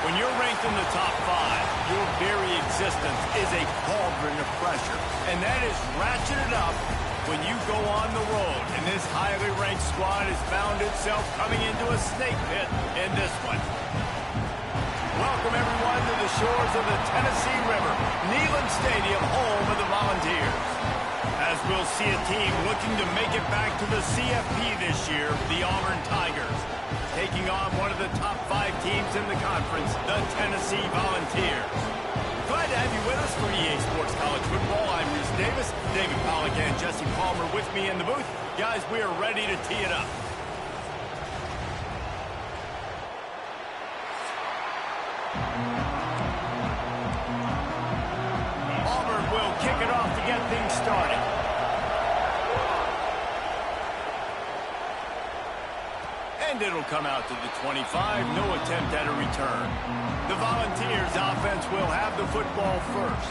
When you're ranked in the top 5, your very existence is a cauldron of pressure. And that is ratcheted up when you go on the road. And this highly ranked squad has found itself coming into a snake pit in this one. Welcome, everyone, to the shores of the Tennessee River, Neyland Stadium, home of the Volunteers. As we'll see a team looking to make it back to the CFP this year, the Auburn Tigers, taking on one of the top 5 teams in the conference, the Tennessee Volunteers. Glad to have you with us for EA Sports College Football. I'm Bruce Davis, David Pollack and Jesse Palmer with me in the booth. Guys, we are ready to tee it up. Auburn will kick it off to get things started. And it'll come out to the 25, no attempt at a return. The Volunteers offense will have the football first.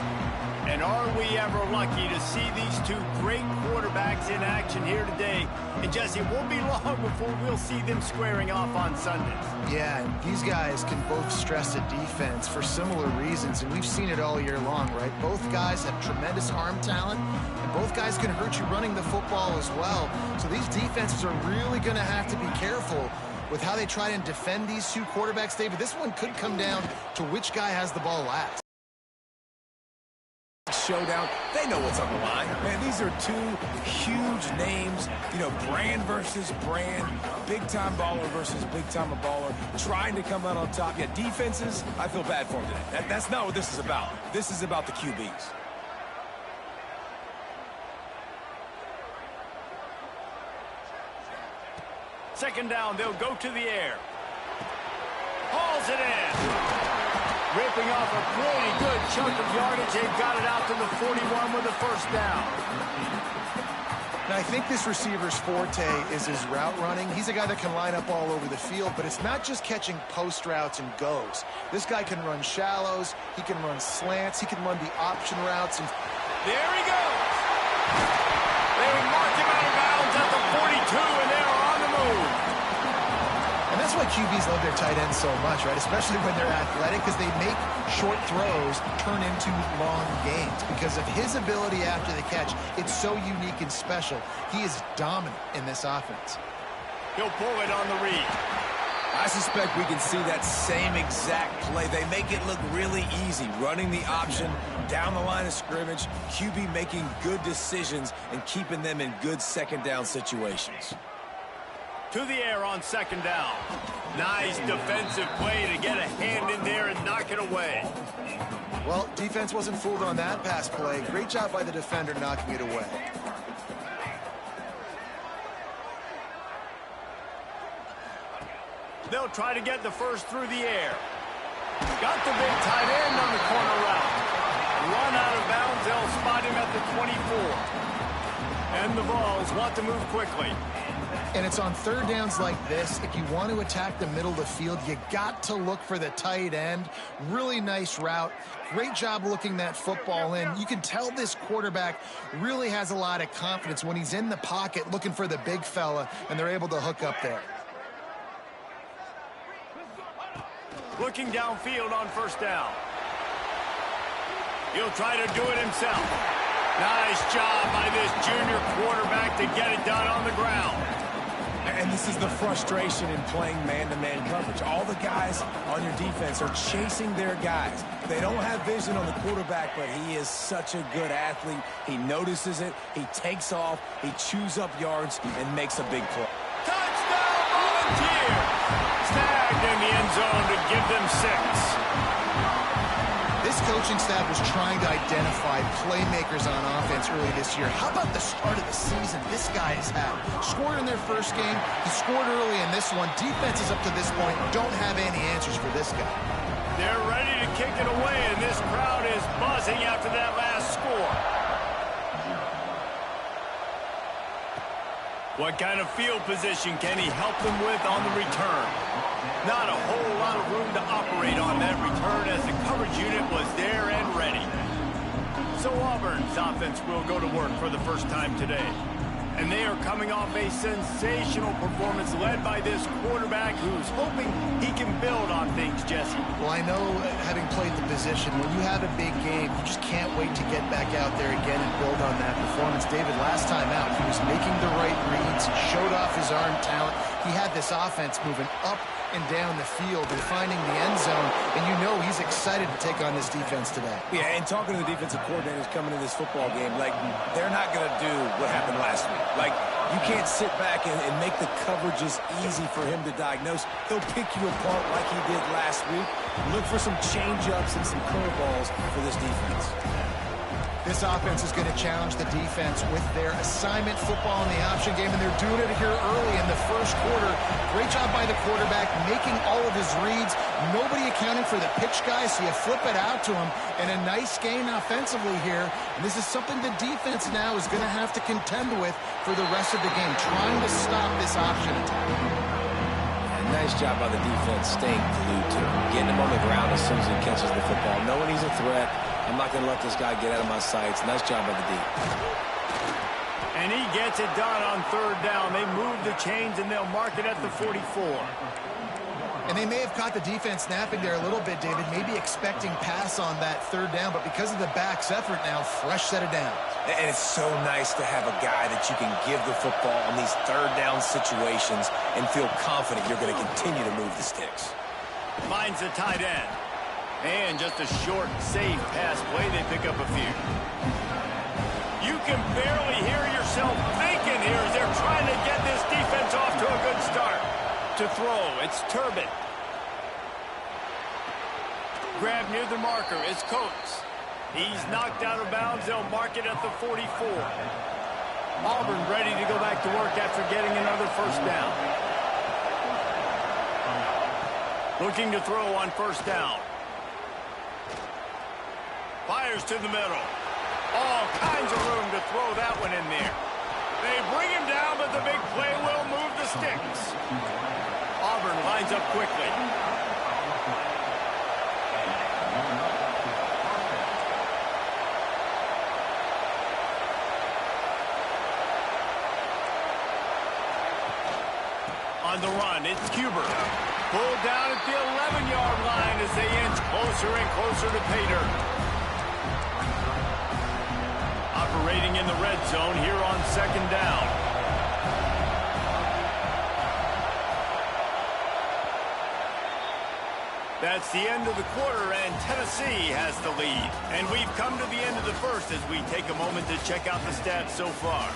And are we ever lucky to see these two great quarterbacks in action here today? And Jesse, it won't be long before we'll see them squaring off on Sundays. Yeah, and these guys can both stress a defense for similar reasons, and we've seen it all year long, right? Both guys have tremendous arm talent, and both guys can hurt you running the football as well. So these defenses are really going to have to be careful with how they try and defend these two quarterbacks, David. This one could come down to which guy has the ball last. Showdown, they know what's on the line. Man, these are two huge names, you know, brand versus brand, big-time baller versus big-time baller, trying to come out on top. Yeah, defenses, I feel bad for them today. That's not what this is about. This is about the QBs. Second down, they'll go to the air. Hauls it in. Ripping off a pretty good chunk of yardage. They've got it out to the 41 with a first down. Now, I think this receiver's forte is his route running. He's a guy that can line up all over the field, but it's not just catching post routes and goes. This guy can run shallows, he can run slants, he can run the option routes. And there he goes. They mark him out of bounds at the 42, and they're on the move. And that's why QBs love their tight ends so much, right? Especially when they're athletic, because they make short throws turn into long gains. Because of his ability after the catch, it's so unique and special. He is dominant in this offense. He'll pull it on the read. I suspect we can see that same exact play. They make it look really easy, running the option down the line of scrimmage, QB making good decisions and keeping them in good second down situations. To the air on second down. Nice defensive play to get a hand in there and knock it away. Well, defense wasn't fooled on that pass play. Great job by the defender knocking it away. They'll try to get the first through the air. Got the big tight end on the corner route. Run out of bounds. They'll spot him at the 24. And the Vols want to move quickly. And it's on third downs like this. If you want to attack the middle of the field, you got to look for the tight end. Really nice route. Great job looking that football in. You can tell this quarterback really has a lot of confidence when he's in the pocket looking for the big fella, and they're able to hook up there. Looking downfield on first down. He'll try to do it himself. Nice job by this junior quarterback to get it done on the ground. And this is the frustration in playing man-to-man coverage. All the guys on your defense are chasing their guys. They don't have vision on the quarterback, but he is such a good athlete. He notices it, he takes off, he chews up yards, and makes a big play. Touchdown, Volunteers! Snagged in the end zone to give them 6. This coaching staff was trying to identify playmakers on offense early this year. How about the start of the season this guy has had? Scored in their first game. He scored early in this one. Defenses up to this point don't have any answers for this guy. They're ready to kick it away, and this crowd is buzzing after that last score. What kind of field position can he help them with on the return? Not a whole lot of room to operate on that return as the coverage unit was there and ready. So Auburn's offense will go to work for the first time today. And they are coming off a sensational performance led by this quarterback who's hoping he can build on things, Jesse. Well, I know, having played the position, when you have a big game, you just can't wait to get back out there again and build on that performance. David, last time out, he was making the right reads. He showed off his arm talent. He had this offense moving up and down the field and finding the end zone, and you know he's excited to take on this defense today. Yeah, and talking to the defensive coordinators coming into this football game, like, they're not going to do what happened last week. Like, you can't sit back and make the coverages easy for him to diagnose. He'll pick you apart like he did last week. Look for some change-ups and some curveballs for this defense. This offense is going to challenge the defense with their assignment football in the option game, and they're doing it here early in the first quarter. Great job by the quarterback, making all of his reads. Nobody accounting for the pitch guy, so you flip it out to him, and a nice gain offensively here. And this is something the defense now is going to have to contend with for the rest of the game, trying to stop this option attack. Nice job by the defense staying glued to him, getting him on the ground as soon as he catches the football, knowing he's a threat. I'm not going to let this guy get out of my sights. Nice job by the D. And he gets it done on third down. They move the chains, and they'll mark it at the 44. And they may have caught the defense snapping there a little bit, David, maybe expecting pass on that third down, but because of the back's effort now, fresh set of downs. And it's so nice to have a guy that you can give the football on these third down situations and feel confident you're going to continue to move the sticks. Finds the tight end. And just a short, safe pass play. They pick up a few. You can barely hear yourself thinking here as they're trying to get this defense off to a good start. To throw, it's Turbin. Grab near the marker, it's Coates. He's knocked out of bounds. They'll mark it at the 44. Auburn ready to go back to work after getting another first down. Looking to throw on first down. Fires to the middle. All kinds of room to throw that one in there. They bring him down, but the big play will move the sticks. Auburn lines up quickly. On the run, it's Cuber. Pulled down at the 11-yard line as they inch closer and closer to pay dirt. Operating in the red zone here on second down. That's the end of the quarter, and Tennessee has the lead. And we've come to the end of the first as we take a moment to check out the stats so far.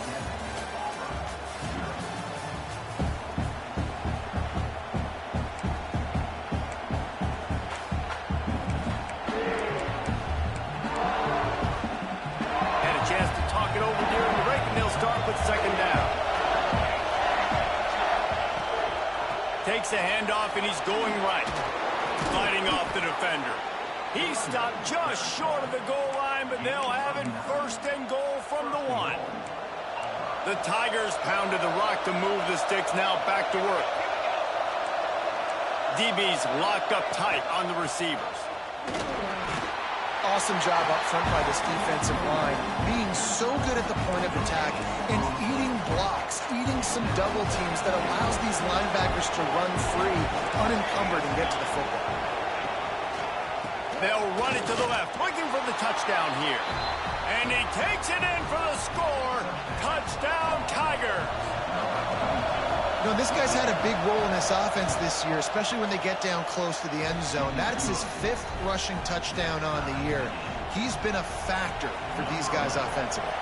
Second down. Takes the handoff, and he's going right. Fighting off the defender. He stopped just short of the goal line, but they'll have it first and goal from the 1. The Tigers pounded the rock to move the sticks, now back to work. DB's locked up tight on the receivers. Awesome job up front by this defensive line, being so good at the point of attack and eating blocks, eating some double teams that allows these linebackers to run free, unencumbered, and get to the football. They'll run it to the left, looking for the touchdown here. And he takes it in for the score. Touchdown, Tigers. You know, this guy's had a big role in this offense this year, especially when they get down close to the end zone. That's his 5th rushing touchdown on the year. He's been a factor for these guys offensively.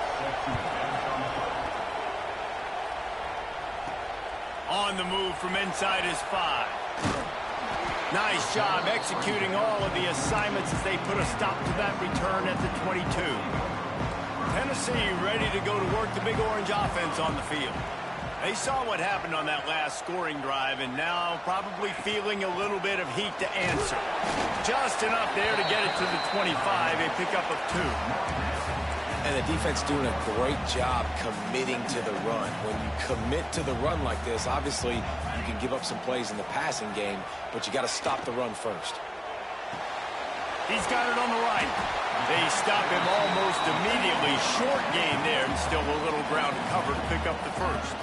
On the move from inside his 5. Nice job executing all of the assignments as they put a stop to that return at the 22. Tennessee ready to go to work the Big Orange offense on the field. They saw what happened on that last scoring drive, and now probably feeling a little bit of heat to answer. Just enough there to get it to the 25, a pickup of 2. And the defense doing a great job committing to the run. When you commit to the run like this, obviously you can give up some plays in the passing game, but you got to stop the run first. He's got it on the right. They stop him almost immediately. Short gain there, and still a little ground to cover to pick up the first.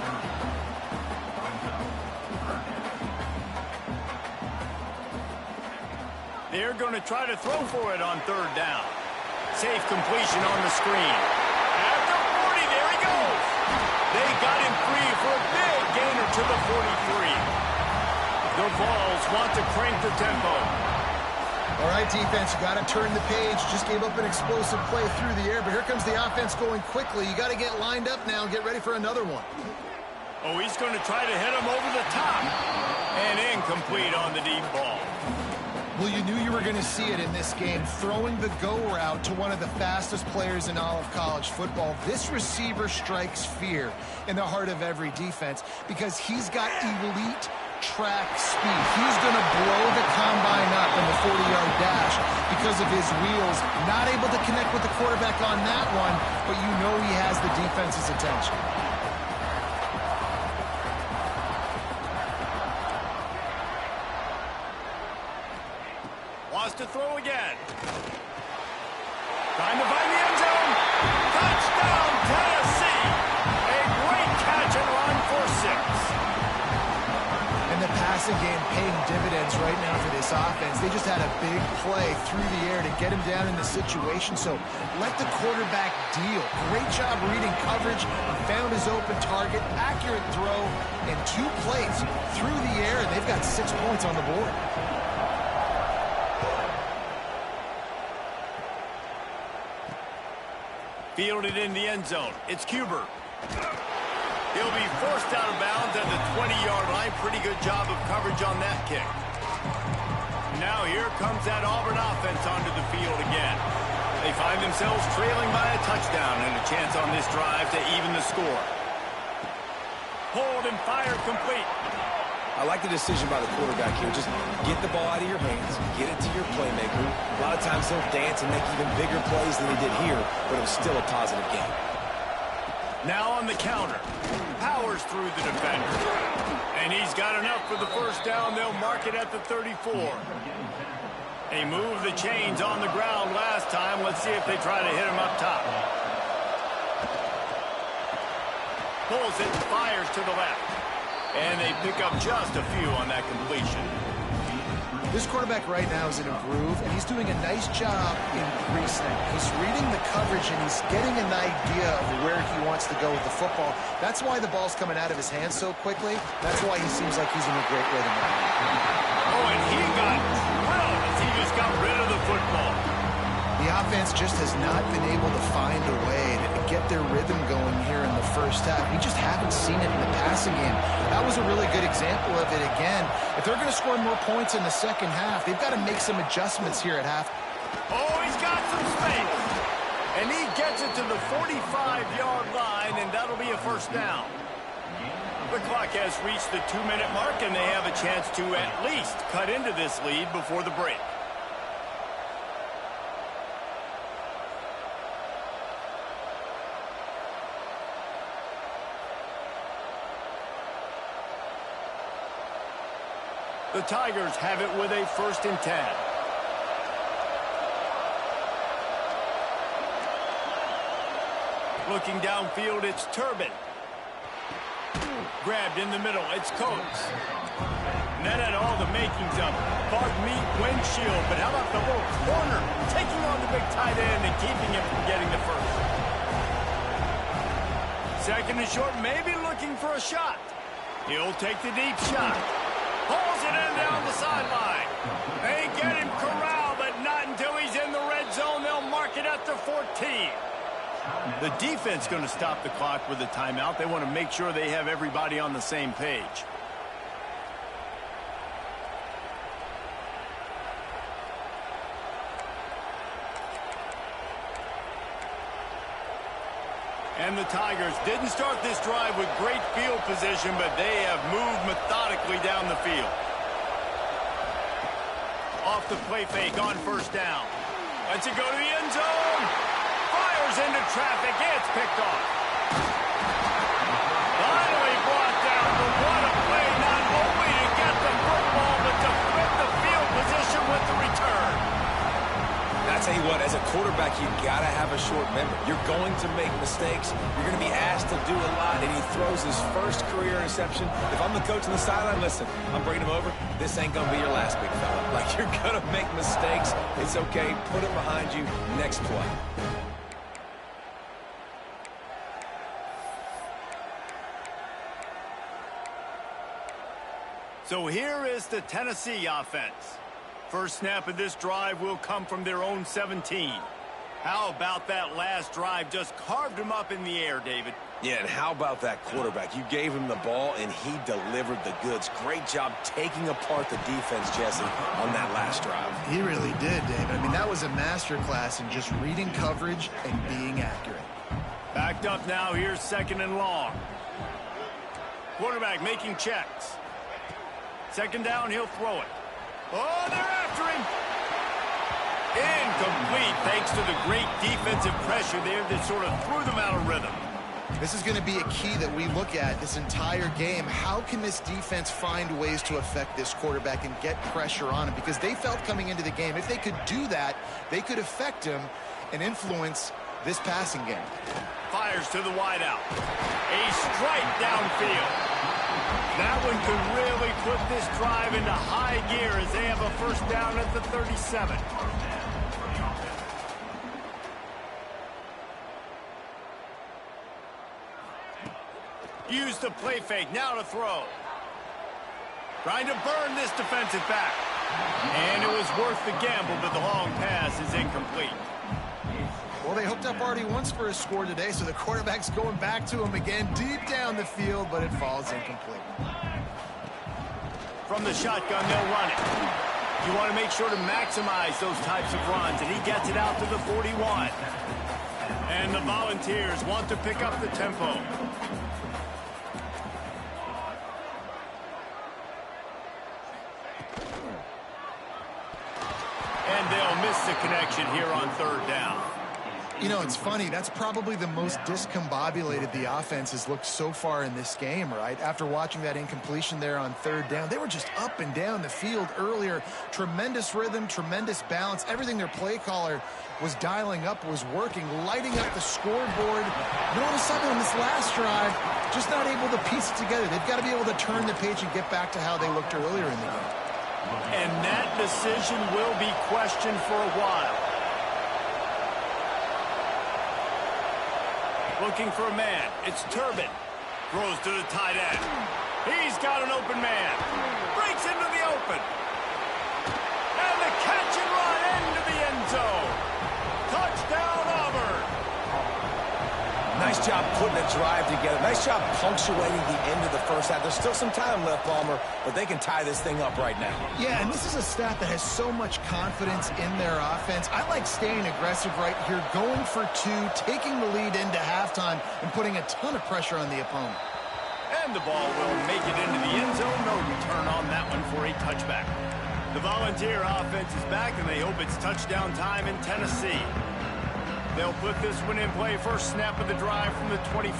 They're going to try to throw for it on third down. Safe completion on the screen. At the 40, there he goes. They got him free for a big gainer to the 43. The Vols want to crank the tempo. All right, defense, you got to turn the page. Just gave up an explosive play through the air, but here comes the offense going quickly. You got to get lined up now and get ready for another one. Oh, he's going to try to hit him over the top. And incomplete on the deep ball. Well, you knew you were going to see it in this game. Throwing the go route to one of the fastest players in all of college football. This receiver strikes fear in the heart of every defense because he's got elite track speed. He's going to blow the combine up in the 40-yard dash because of his wheels. Not able to connect with the quarterback on that one, but you know he has the defense's attention. Wants to throw again. Trying to find the end zone. Touchdown, Tennessee. A great catch and run for 6. And the passing game paying dividends right now for this offense. They just had a big play through the air to get him down in the situation. So let the quarterback deal. Great job reading coverage. Found his open target. Accurate throw. And 2 plays through the air. And they've got 6 points on the board. Fielded in the end zone. It's Cuber. He'll be forced out of bounds at the 20-yard line. Pretty good job of coverage on that kick. Now here comes that Auburn offense onto the field again. They find themselves trailing by a touchdown and a chance on this drive to even the score. Hold and fire complete. I like the decision by the quarterback here. Just get the ball out of your hands, get it to your playmaker. A lot of times they'll dance and make even bigger plays than they did here, but it was still a positive game. Now on the counter. Powers through the defender. And he's got enough for the first down. They'll mark it at the 34. They moved the chains on the ground last time. Let's see if they try to hit him up top. Pulls it and fires to the left. And they pick up just a few on that completion. This quarterback right now is in a groove, and he's doing a nice job increasing. He's reading the coverage, and he's getting an idea of where he wants to go with the football. That's why the ball's coming out of his hands so quickly. That's why he seems like he's in a great rhythm right now. Oh, and he got drilled as he just got rid of the football. The offense just has not been able to find a way to get their rhythm going here in the first half. We just haven't seen it in the passing game. That was a really good example of it again. If they're going to score more points in the second half, they've got to make some adjustments here at half. Oh, he's got some space. And he gets it to the 45-yard line, and that'll be a first down. The clock has reached the 2-minute mark, and they have a chance to at least cut into this lead before the break. The Tigers have it with a 1st and 10. Looking downfield, it's Turbin. Grabbed in the middle, it's Coates. And that had all the makings of bug meat windshield, but how about the little corner taking on the big tight end and keeping him from getting the first? 2nd and short, maybe looking for a shot. He'll take the deep shot. Pulls it in down the sideline. They get him corralled, but not until he's in the red zone. They'll mark it at the 14. The defense going to stop the clock with a timeout. They want to make sure they have everybody on the same page. And the Tigers didn't start this drive with great field position, but they have moved methodically down the field. Off the play fake on 1st down. Lets it go to the end zone. Fires into traffic. It's picked off. Finally brought down, but what a play, not only to get the football, but to flip the field position with the return. And I tell you what, as a quarterback, you got to have a short memory. You're going to make mistakes. You're going to be asked to do a lot, and he throws his first career interception. If I'm the coach on the sideline, listen, I'm bringing him over. This ain't going to be your last, big fella. Like, you're going to make mistakes. It's okay. Put it behind you. Next play. So here is the Tennessee offense. First snap of this drive will come from their own 17. How about that last drive? Just carved him up in the air, David. Yeah, and how about that quarterback? You gave him the ball, and he delivered the goods. Great job taking apart the defense, Jesse, on that last drive. He really did, David. I mean, that was a masterclass in just reading coverage and being accurate. Backed up now. Here's 2nd and long. Quarterback making checks. 2nd down, he'll throw it. Oh, they're after him. Incomplete, thanks to the great defensive pressure there that sort of threw them out of rhythm. This is going to be a key that we look at this entire game. How can this defense find ways to affect this quarterback and get pressure on him? Because they felt coming into the game, if they could do that, they could affect him and influence this passing game. Fires to the wideout. A strike downfield. That one could really put this drive into high gear as they have a first down at the 37. Use the play fake, now to throw. Trying to burn this defensive back. And it was worth the gamble, but the long pass is incomplete. Well, they hooked up already once for a score today, so the quarterback's going back to him again deep down the field, but it falls incomplete. From the shotgun, they'll run it. You want to make sure to maximize those types of runs, and he gets it out to the 41. And the Volunteers want to pick up the tempo. And they'll miss the connection here on 3rd down. You know, it's funny. That's probably the most discombobulated the offense has looked so far in this game, right? After watching that incompletion there on 3rd down, they were just up and down the field earlier. Tremendous rhythm, tremendous balance. Everything their play caller was dialing up was working, lighting up the scoreboard. And all of a sudden on this last drive, just not able to piece it together. They've got to be able to turn the page and get back to how they looked earlier in the game. And that decision will be questioned for a while. Looking for a man. It's Turbin. Throws to the tight end. He's got an open man. Breaks into the open. And the catch and run into the end zone. Touchdown, Auburn. Nice job putting a drive together. Nice job punctuating the end of the first half. There's still some time left, Palmer, but they can tie this thing up right now. Yeah, and this is a staff that has so much confidence in their offense. I like staying aggressive right here, going for 2, taking the lead into halftime, and putting a ton of pressure on the opponent. And the ball will make it into the end zone. No return on that one for a touchback. The Volunteer offense is back, and they hope it's touchdown time in Tennessee. They'll put this one in play. First snap of the drive from the 25.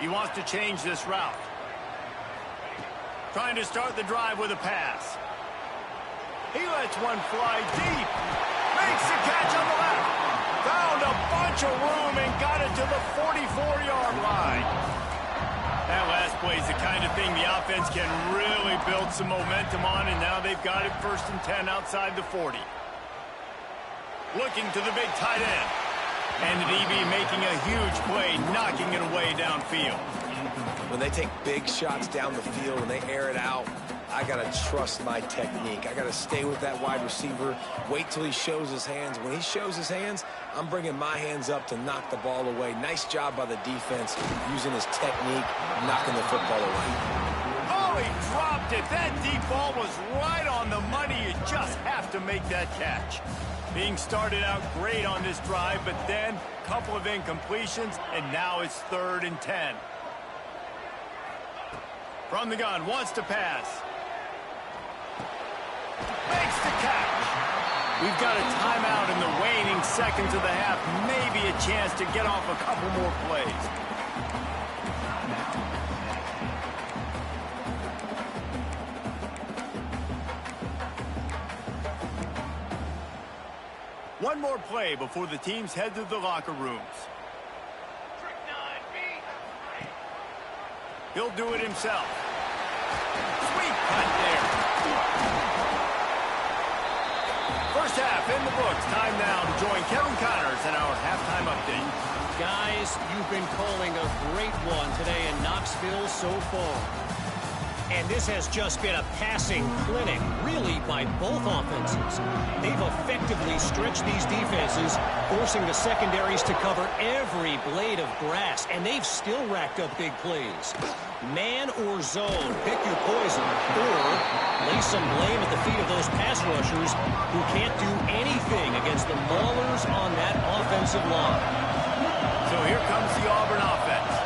He wants to change this route. Trying to start the drive with a pass. He lets one fly deep. Makes the catch on the left. Found a bunch of room and got it to the 44-yard line. That last play is the kind of thing the offense can really build some momentum on, and now they've got it 1st and 10 outside the 40. Looking to the big tight end. And the DB making a huge play, knocking it away downfield. When they take big shots down the field and they air it out, I got to trust my technique. I got to stay with that wide receiver, wait till he shows his hands. When he shows his hands, I'm bringing my hands up to knock the ball away. Nice job by the defense using his technique, knocking the football away. Oh, he dropped it. That deep ball was right on the money. You just have to make that catch. Being started out great on this drive, but then a couple of incompletions, and now it's 3rd and 10. From the gun, wants to pass. Makes the catch. We've got a timeout in the waning seconds of the half. Maybe a chance to get off a couple more plays. One more play before the teams head to the locker rooms. He'll do it himself. Sweet punt there. First half in the books. Time now to join Kevin Connors in our halftime update. Guys, you've been calling a great one today in Knoxville so far. And this has just been a passing clinic, really, by both offenses. They've effectively stretched these defenses, forcing the secondaries to cover every blade of grass, and they've still racked up big plays. Man or zone, pick your poison, or lay some blame at the feet of those pass rushers who can't do anything against the maulers on that offensive line. So here comes the Auburn offense.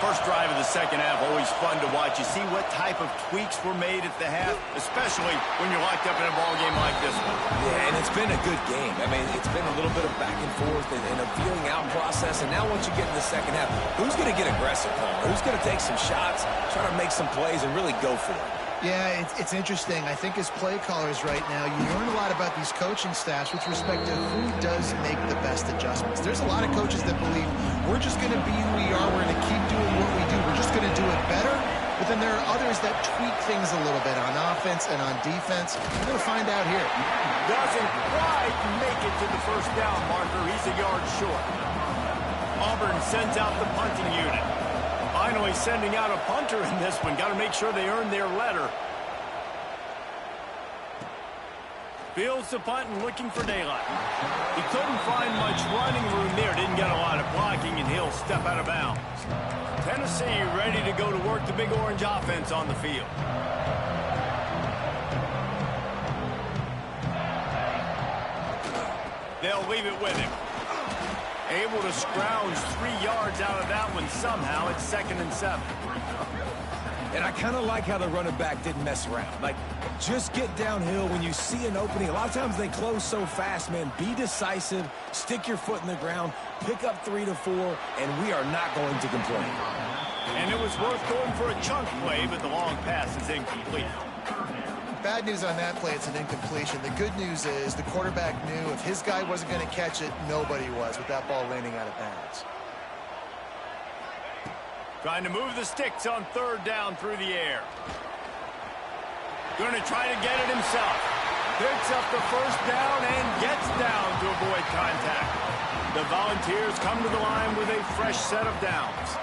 First drive of the second half, always fun to watch. You see what type of tweaks were made at the half, especially when you're locked up in a ball game like this one. Yeah, and it's been a good game. I mean, it's been a little bit of back and forth and a feeling out process. And now once you get in the second half, who's going to get aggressive, Palmer? Who's going to take some shots, try to make some plays, and really go for it? Yeah, it's interesting. I think as play callers right now, you learn a lot about these coaching staffs with respect to who does make the best adjustments. There's a lot of coaches that believe we're just going to be who we are. We're going to keep doing what we do. We're just going to do it better. But then there are others that tweak things a little bit on offense and on defense. We're going to find out here. Doesn't quite make it to the first down marker. He's a yard short. Auburn sends out the punting unit. Finally sending out a punter in this one. Got to make sure they earn their letter. Fields the punt and looking for daylight. He couldn't find much running room there. Didn't get a lot of blocking, and he'll step out of bounds. Tennessee ready to go to work the Big Orange offense on the field. They'll leave it with him. Able to scrounge 3 yards out of that one somehow. It's 2nd and 7. And I kind of like how the running back didn't mess around. Like, just get downhill when you see an opening. A lot of times they close so fast, man. Be decisive, stick your foot in the ground, pick up 3 to 4, and we are not going to complain. And it was worth going for a chunk play, but the long pass is incomplete. Bad news on that play, it's an incompletion. The good news is the quarterback knew if his guy wasn't going to catch it, nobody was with that ball landing out of bounds. Trying to move the sticks on 3rd down through the air. Going to try to get it himself. Picks up the first down and gets down to avoid contact. The Volunteers come to the line with a fresh set of downs.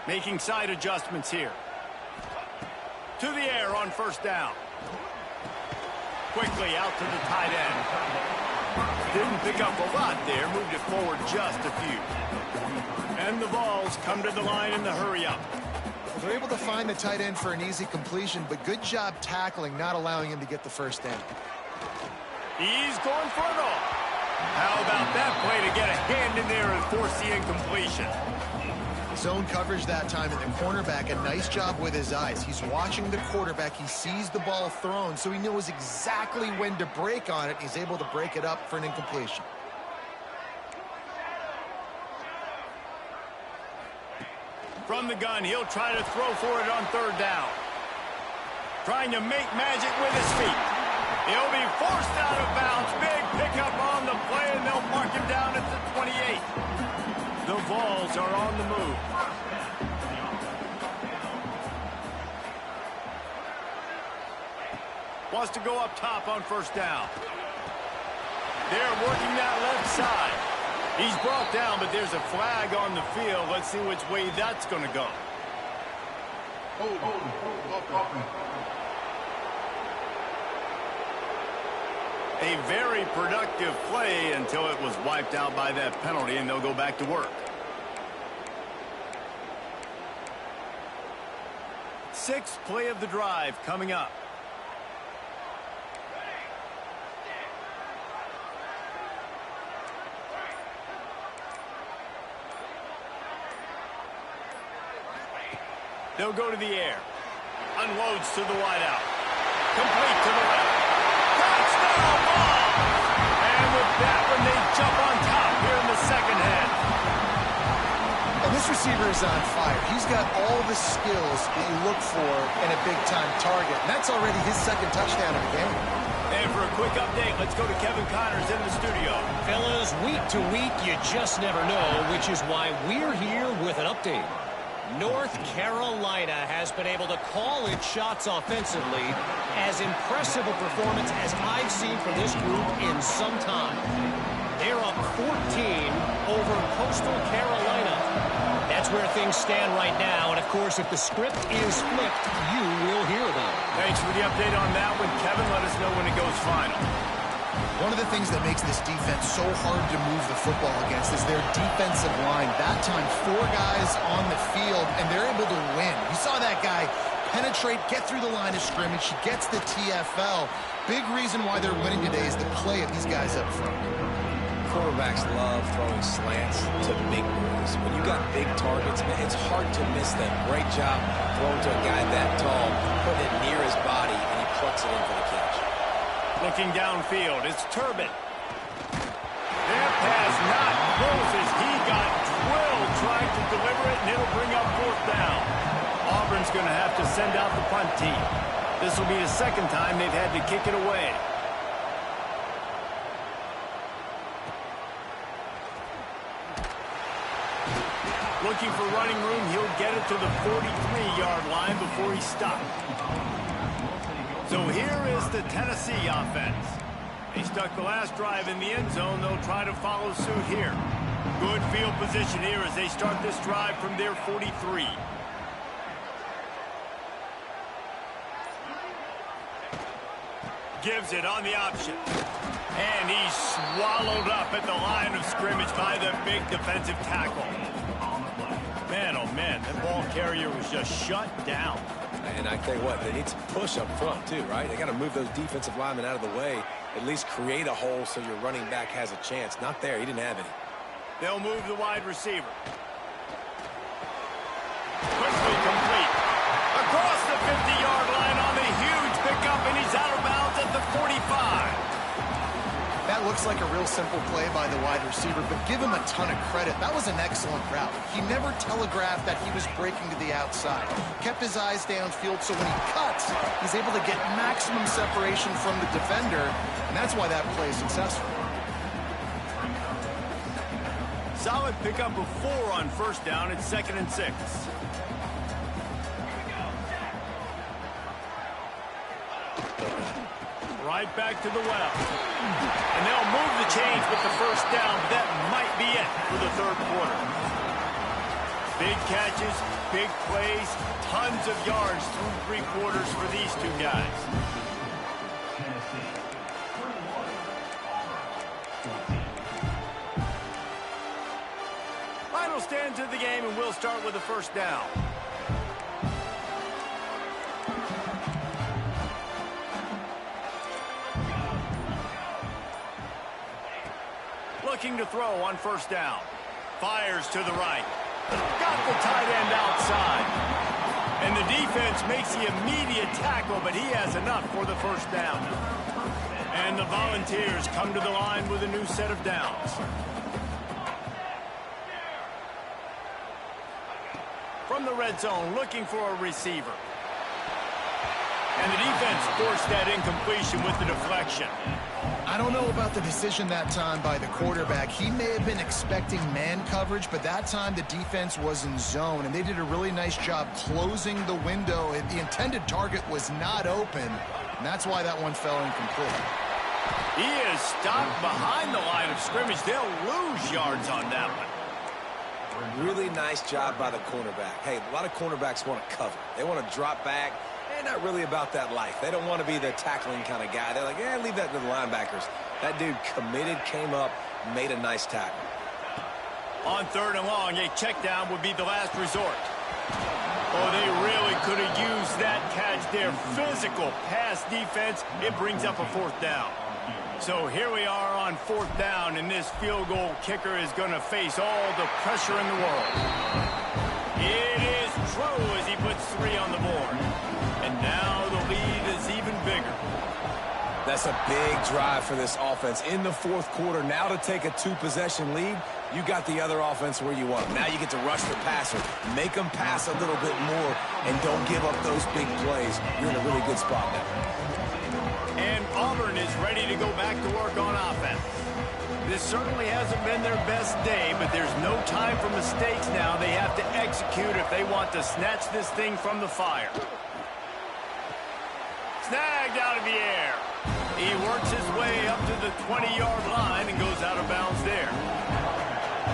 Making side adjustments here. To the air on 1st down. Quickly out to the tight end. Didn't pick up a lot there. Moved it forward just a few. And the Vols come to the line in the hurry-up. They're able to find the tight end for an easy completion, but good job tackling, not allowing him to get the first down. He's going for it all. How about that play to get a hand in there and force the incompletion? Zone coverage that time, and the cornerback, a nice job with his eyes. He's watching the quarterback. He sees the ball thrown, so he knows exactly when to break on it. He's able to break it up for an incompletion. From the gun, he'll try to throw for it on 3rd down. Trying to make magic with his feet. He'll be forced out of bounds. Big pickup on the play, and they'll mark him down at the 28. The Vols are on the move. Wants to go up top on 1st down. They're working that left side. He's brought down, but there's a flag on the field. Let's see which way that's going to go. A very productive play until it was wiped out by that penalty, and they'll go back to work. 6th play of the drive coming up. They'll go to the air. Unloads to the wideout. Complete to the left. Touchdown ball! And with that one, they jump on top here in the 2nd half. And this receiver is on fire. He's got all the skills that you look for in a big-time target. And that's already his second touchdown of the game. And for a quick update, let's go to Kevin Connors in the studio. Fellas, week to week, you just never know, which is why we're here with an update. North Carolina has been able to call its shots offensively. As impressive a performance as I've seen from this group in some time. They're up 14 over Coastal Carolina. That's where things stand right now. And, of course, if the script is flipped, you will hear about it. Thanks for the update on that one, Kevin. Let us know when it goes final. One of the things that makes this defense so hard to move the football against is their defensive line. That time, 4 guys on the field, and they're able to win. You saw that guy penetrate, get through the line of scrimmage. He gets the TFL. Big reason why they're winning today is the play of these guys up front. Quarterbacks love throwing slants to big boys. When you got big targets, man, it's hard to miss them. Great job throwing to a guy that tall, putting it near his body, and he plucks it in for the catch. Looking downfield, it's Turbin. That pass not close as he got drilled trying to deliver it, and it'll bring up 4th down. Auburn's going to have to send out the punt team. This will be the second time they've had to kick it away. Looking for running room, he'll get it to the 43-yard line before he stopped. So here is the Tennessee offense. They stuck the last drive in the end zone. They'll try to follow suit here. Good field position here as they start this drive from their 43. Gives it on the option. And he's swallowed up at the line of scrimmage by the big defensive tackle. Man, oh man, that ball carrier was just shut down. And I tell you what, they need to push up front too, right? They got to move those defensive linemen out of the way, at least create a hole so your running back has a chance. Not there. He didn't have any. They'll move the wide receiver. Quickly complete. Across the 50-yard line on the huge pickup, and he's out of bounds at the 45. That looks like a real simple play by the wide receiver, but give him a ton of credit. That was an excellent route. He never telegraphed that he was breaking to the outside. Kept his eyes downfield, so when he cuts, he's able to get maximum separation from the defender, and that's why that play is successful. Solid pickup of 4 on 1st down. It's 2nd and 6. Right back to the well. And they'll move the chains with the 1st down, but that might be it for the 3rd quarter. Big catches, big plays, tons of yards through 3 quarters for these 2 guys. Final stands of the game, and we'll start with the 1st down. Looking to throw on 1st down. Fires to the right. Got the tight end outside. And the defense makes the immediate tackle, but he has enough for the 1st down. And the Volunteers come to the line with a new set of downs. From the red zone, looking for a receiver. And the defense forced that incompletion with the deflection. I don't know about the decision that time by the quarterback. He may have been expecting man coverage, but that time the defense was in zone, and they did a really nice job closing the window. The intended target was not open, and that's why that one fell incomplete. He is stopped behind the line of scrimmage. They'll lose yards on that one. Really nice job by the cornerback. Hey, a lot of cornerbacks want to cover. They want to drop back. They're not really about that life. They don't want to be the tackling kind of guy. They're like, yeah, leave that to the linebackers. That dude committed, came up, made a nice tackle. On 3rd and long, a check down would be the last resort. Oh, they really could have used that catch there. Physical pass defense. It brings up a 4th down. So here we are on 4th down, and this field goal kicker is going to face all the pressure in the world. It is true as he puts 3 on the board. And now the lead is even bigger. That's a big drive for this offense in the fourth quarter. Now to take a two-possession lead, you got the other offense where you want them. Now you get to rush the passer, make them pass a little bit more, and don't give up those big plays. You're in a really good spot now. And Auburn is ready to go back to work on offense. This certainly hasn't been their best day, but there's no time for mistakes now. They have to execute if they want to snatch this thing from the fire. Snagged out of the air. He works his way up to the 20-yard line and goes out of bounds there.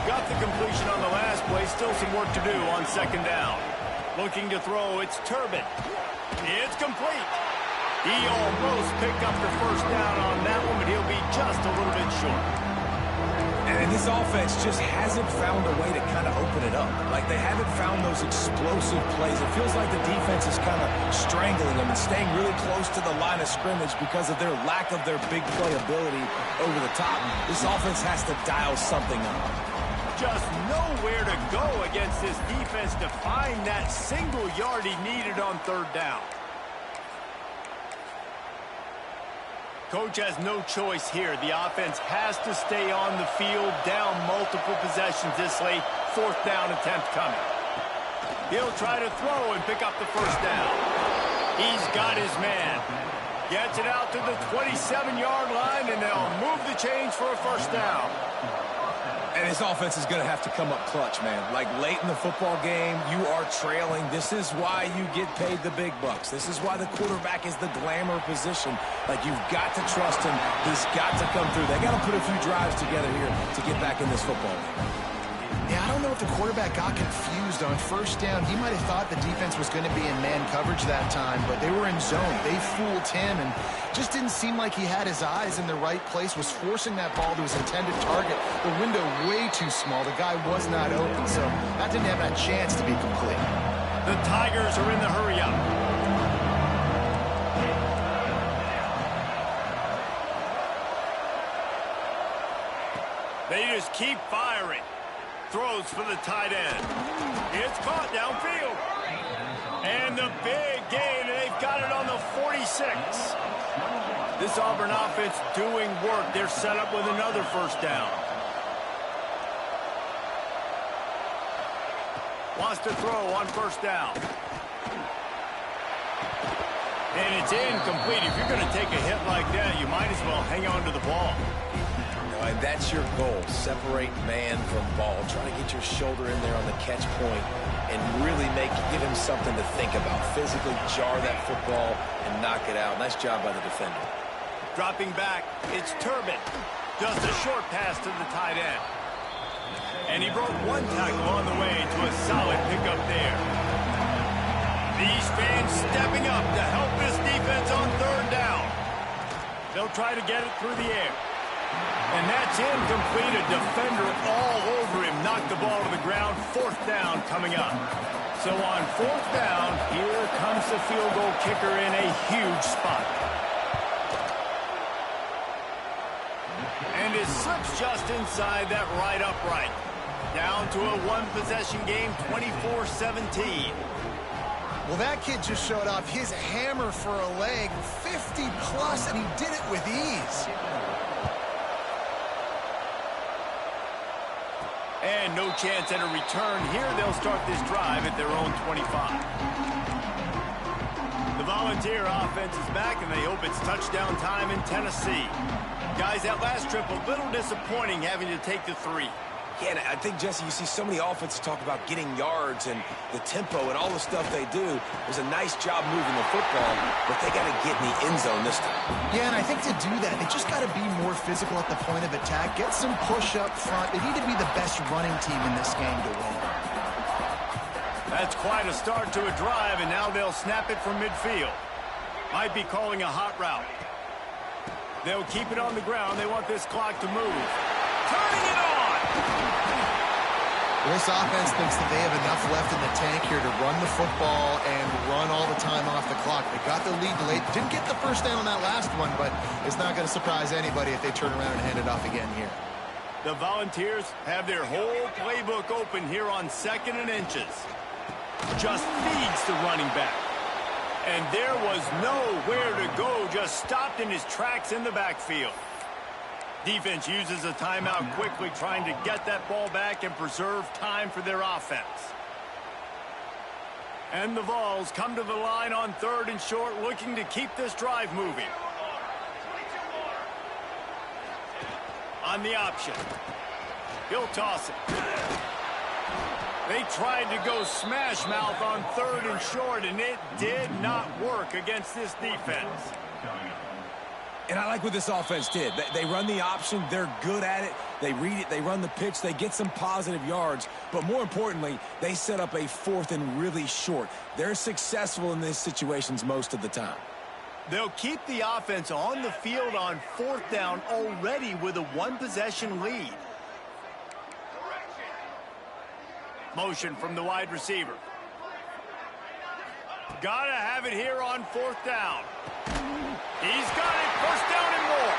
Got the completion on the last play. Still some work to do on second down. Looking to throw, it's Turbin. It's complete. He almost picked up the first down on that one, but he'll be just a little bit short. And this offense just hasn't found a way to kind of open it up. Like, they haven't found those explosive plays. It feels like the defense is kind of strangling them and staying really close to the line of scrimmage because of their lack of their big play ability over the top. This offense has to dial something up. Just nowhere to go against this defense to find that single yard he needed on third down. Coach has no choice here. The offense has to stay on the field, down multiple possessions this late. Fourth down attempt coming. He'll try to throw and pick up the first down. He's got his man. Gets it out to the 27-yard line, and they'll move the chains for a first down. And his offense is going to have to come up clutch, man. Like, late in the football game, you are trailing. This is why you get paid the big bucks. This is why the quarterback is the glamour position. Like, you've got to trust him. He's got to come through. They got to put a few drives together here to get back in this football game. Yeah, I don't know if the quarterback got confused on first down. He might have thought the defense was going to be in man coverage that time, but they were in zone. They fooled him and just didn't seem like he had his eyes in the right place, was forcing that ball to his intended target. The window way too small. The guy was not open, so that didn't have that chance to be complete. The Tigers are in the hurry-up. They just keep firing. Throws for the tight end. It's caught downfield. And the big gain, and they've got it on the 46. This Auburn offense doing work. They're set up with another first down. Wants to throw on first down. And it's incomplete. If you're going to take a hit like that, you might as well hang on to the ball. And that's your goal. Separate man from ball. Try to get your shoulder in there on the catch point and really give him something to think about. Physically jar that football and knock it out. Nice job by the defender. Dropping back, it's Turbin. Just a short pass to the tight end. And he broke one tackle on the way to a solid pickup there. These fans stepping up to help this defense on third down. They'll try to get it through the air. And that's incomplete. A defender all over him. Knocked the ball to the ground. Fourth down coming up. So on fourth down, here comes the field goal kicker in a huge spot. And it slips just inside that right upright. Down to a one-possession game, 24-17. Well, that kid just showed off his hammer for a leg, 50-plus, and he did it with ease. And no chance at a return here. They'll start this drive at their own 25. The Volunteer offense is back, and they hope it's touchdown time in Tennessee. Guys, that last trip, a little disappointing having to take the 3. Yeah, and I think, Jesse, you see so many offenses talk about getting yards and the tempo and all the stuff they do. It was a nice job moving the football, but they got to get in the end zone this time. Yeah, and I think to do that, they just got to be more physical at the point of attack, get some push up front. They need to be the best running team in this game to win. That's quite a start to a drive, and now they'll snap it from midfield. Might be calling a hot route. They'll keep it on the ground. They want this clock to move. Turning it on! This offense thinks that they have enough left in the tank here to run the football and run all the time off the clock. They got the lead late. Didn't get the first down on that last one, but it's not going to surprise anybody if they turn around and hand it off again here. The Volunteers have their whole playbook open here on 2nd and inches. Just feeds the running back. And there was nowhere to go, just stopped in his tracks in the backfield. Defense uses a timeout quickly, trying to get that ball back and preserve time for their offense. And the Vols come to the line on 3rd and short, looking to keep this drive moving. On the option. He'll toss it. They tried to go smash mouth on 3rd and short, and it did not work against this defense. And I like what this offense did. They run the option. They're good at it. They read it. They run the pitch. They get some positive yards. But more importantly, they set up a 4th and really short. They're successful in these situations most of the time. They'll keep the offense on the field on 4th down already with a 1-possession lead. Motion from the wide receiver. Gotta have it here on 4th down. He's got it, 1st down and more.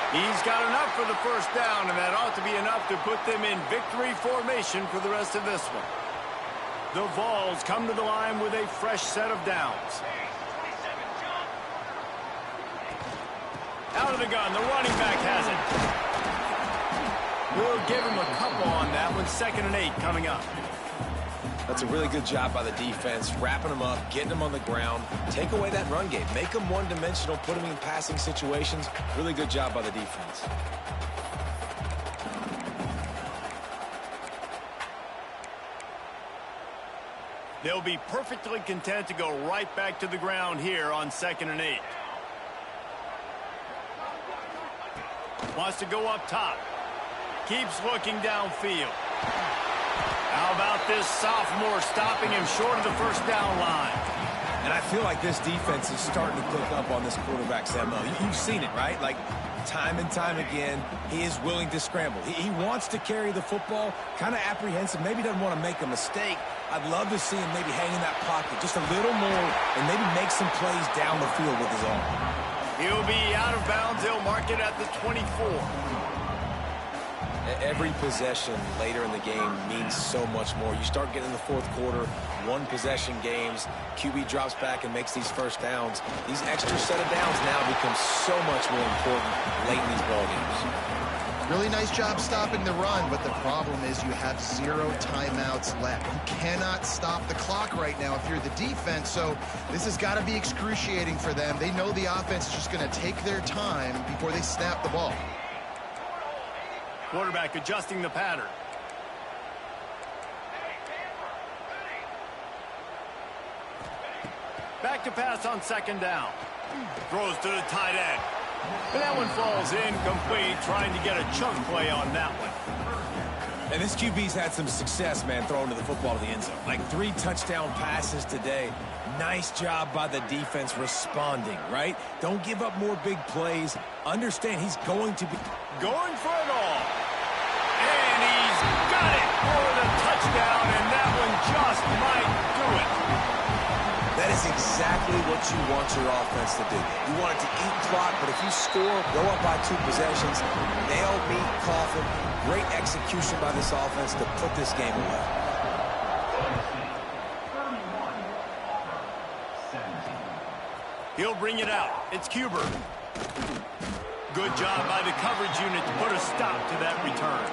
He's got enough for the 1st down, and that ought to be enough to put them in victory formation for the rest of this one. The Vols come to the line with a fresh set of downs. Out of the gun, the running back has it. We'll give him a couple on that one. 2nd and 8 coming up. That's a really good job by the defense, wrapping them up, getting them on the ground. Take away that run game. Make them one-dimensional, put them in passing situations. Really good job by the defense. They'll be perfectly content to go right back to the ground here on 2nd and 8. Wants to go up top. Keeps looking downfield. How about this sophomore stopping him short of the 1st down line? And I feel like this defense is starting to pick up on this quarterback's MO. You've seen it, right? Like, time and time again, he is willing to scramble. He wants to carry the football, kind of apprehensive, maybe doesn't want to make a mistake. I'd love to see him maybe hang in that pocket just a little more and maybe make some plays down the field with his arm. He'll be out of bounds. They'll mark it at the 24. Every possession later in the game means so much more. You start getting in the 4th quarter, 1-possession games, QB drops back and makes these 1st downs. These extra set of downs now become so much more important late in these ball games. Really nice job stopping the run, but the problem is you have 0 timeouts left. You cannot stop the clock right now if you're the defense, so this has got to be excruciating for them. They know the offense is just going to take their time before they snap the ball. Quarterback adjusting the pattern. Back to pass on 2nd down. Throws to the tight end. And that one falls incomplete, trying to get a chunk play on that one. And this QB's had some success, man, throwing to the football to the end zone. Like 3 touchdown passes today. Nice job by the defense responding, right? Don't give up more big plays. Understand he's going to be going for it all. And he's got it for the touchdown, and that one just might do it. That is exactly what you want your offense to do. You want it to eat clock, but if you score, go up by 2 possessions, nail, meet, coffin. Great execution by this offense to put this game away. He'll bring it out. It's Cuber. Good job by the coverage unit to put a stop to that return.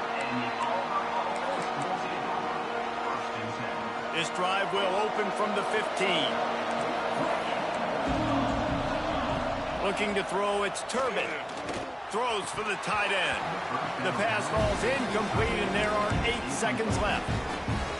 This drive will open from the 15. Looking to throw, it's Turbin. Throws for the tight end. The pass falls incomplete, and there are 8 seconds left.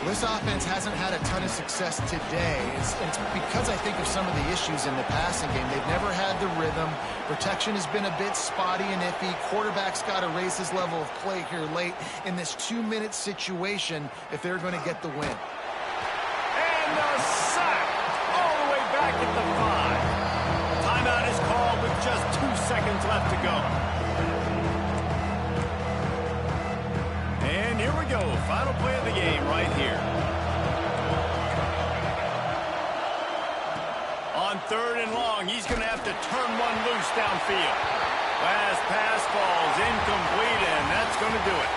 This offense hasn't had a ton of success today. It's because I think of some of the issues in the passing game. They've never had the rhythm. Protection has been a bit spotty and iffy. Quarterback's got to raise his level of play here late in this 2-minute situation if they're going to get the win. And a sack all the way back at the 5. Timeout is called with just 2 seconds left to go. And here we go. Final play of the game right here. On 3rd and long, he's going to have to turn one loose downfield. Last pass falls incomplete, and that's going to do it.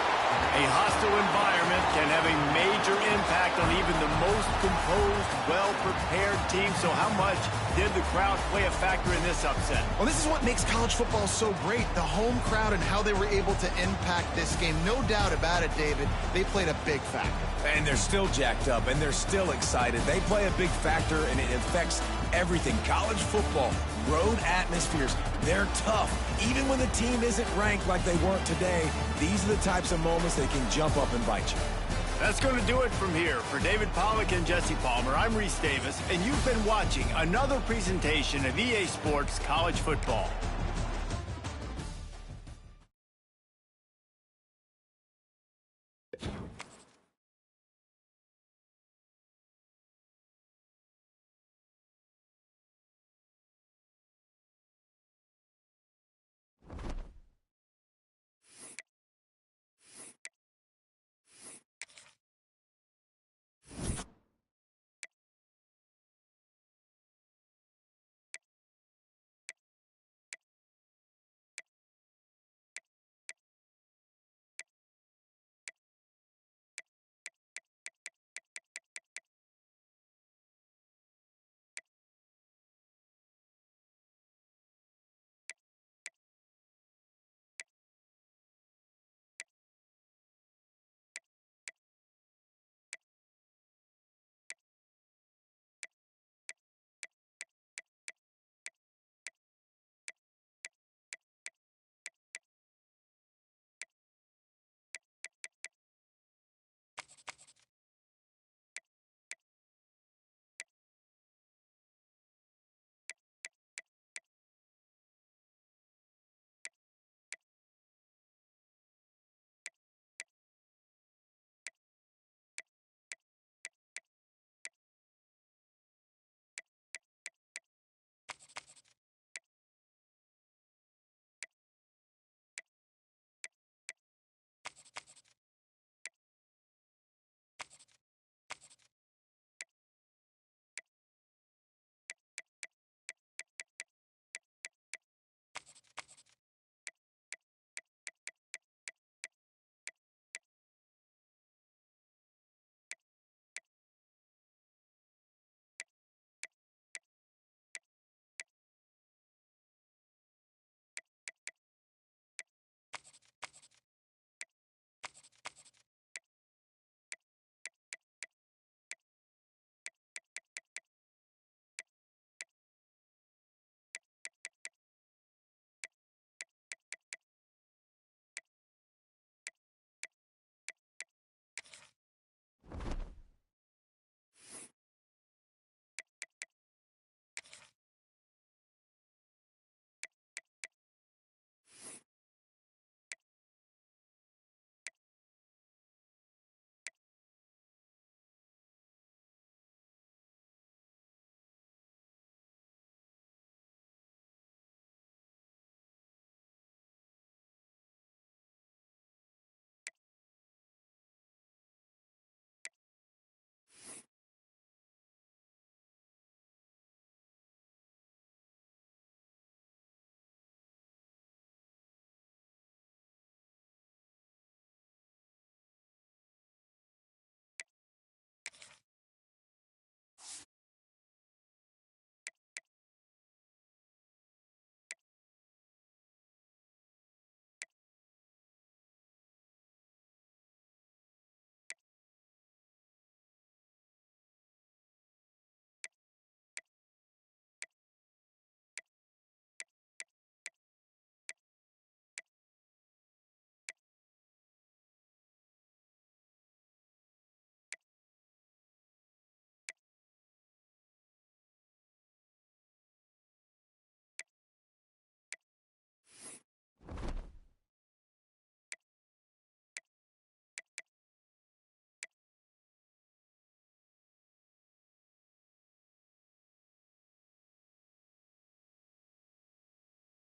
A hostile environment can have a major impact on even the most composed, well-prepared team. So how much did the crowd play a factor in this upset? Well, this is what makes college football so great, the home crowd and how they were able to impact this game. No doubt about it, David. They played a big factor. And they're still jacked up, and they're still excited. They play a big factor, and it affects everything. College football, road atmospheres, they're tough. Even when the team isn't ranked like they weren't today, these are the types of moments that can jump up and bite you. That's going to do it from here. For David Pollack and Jesse Palmer, I'm Reese Davis, and you've been watching another presentation of EA Sports College Football.